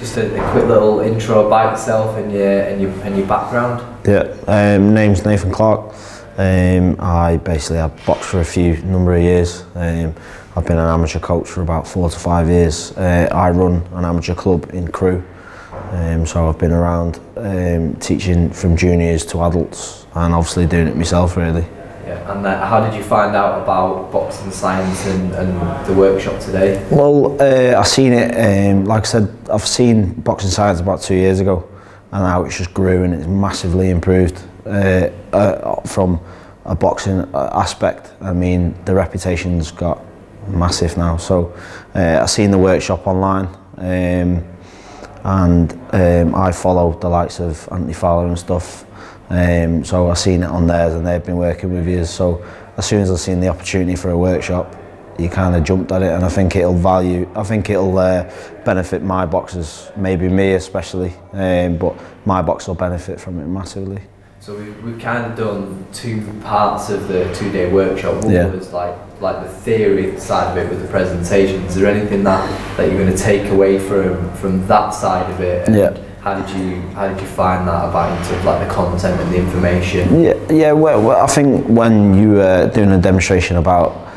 just a quick little intro about yourself and your background? Yeah, name's Nathan Clarke. I basically have boxed for a number of years. I've been an amateur coach for about 4 to 5 years. I run an amateur club in Crewe, so I've been around teaching from juniors to adults, and obviously doing it myself really. Yeah, and how did you find out about boxing science and the workshop today? Well, I seen it, like I said, I've seen boxing science about 2 years ago, and now it's just grew and it's massively improved from a boxing aspect. I mean, the reputation's got massive now. So I seen the workshop online, and I follow the likes of Anthony Fowler and stuff. So I seen it on theirs, and they've been working with years. So as soon as I seen the opportunity for a workshop, you kind of jumped at it, and I think it'll benefit my boxers, maybe me especially, but my box will benefit from it massively. So we've kind of done 2 parts of the 2-day workshop. One was like the theory side of it with the presentation. Is there anything that you're going to take away from that side of it? And how did you find that about in terms of like the content and the information? Yeah. Well, I think when you were doing a demonstration about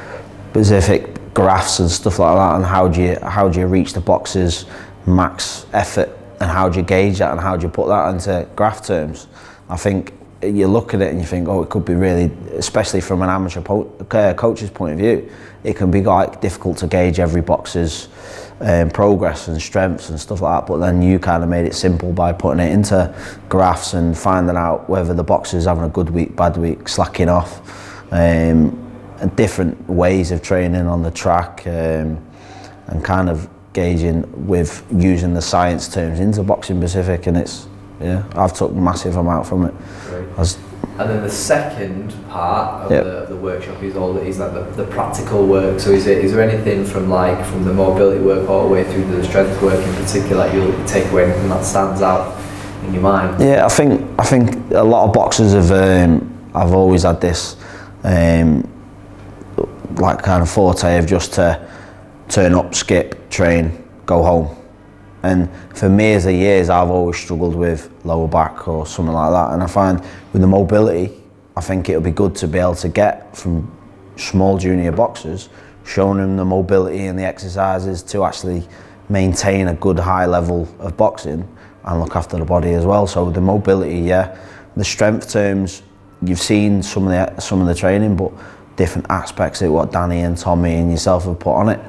specific graphs and stuff like that, and how do you reach the boxer's max effort, and how do you gauge that, and how do you put that into graph terms, I think you look at it and you think, oh, it could be really, especially from an amateur coach's point of view, it can be like difficult to gauge every boxer's progress and strengths and stuff like that. But then you kind of made it simple by putting it into graphs and finding out whether the boxer's having a good week, bad week, slacking off, and different ways of training on the track, and kind of gauging with using the science terms into boxing specific. And it's, yeah, I've took massive amount from it. And then the second part of the workshop is like the practical work. So is there anything from the mobility work all the way through to the strength work in particular that you'll take away, anything that stands out in your mind? Yeah, I think a lot of boxers have always had this like kind of forte of just to turn up, skip, train, go home. And for me, as the years, I've always struggled with lower back or something like that. And I find with the mobility, I think it'll be good to be able to get from small junior boxers, showing them the mobility and the exercises to actually maintain a good high level of boxing and look after the body as well. So the mobility, yeah, the strength terms, you've seen some of the training, but different aspects of what Danny and Tommy and yourself have put on it.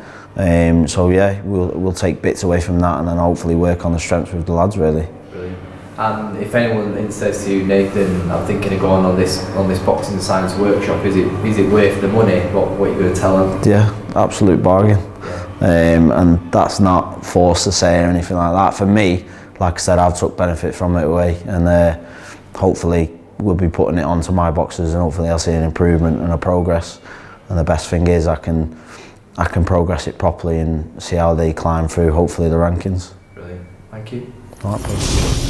So yeah, we'll take bits away from that and then hopefully work on the strengths with the lads really. Brilliant. And if anyone says to you, Nathan, I'm thinking of going on this boxing science workshop, is it worth the money? What are you going to tell them? Yeah, absolute bargain. Yeah. And that's not forced to say or anything like that. For me, like I said, I've took benefit from it away, and hopefully we'll be putting it onto my boxers, and hopefully I'll see an improvement and a progress. And the best thing is I can progress it properly and see how they climb through, hopefully, the rankings. Brilliant. Thank you. All right,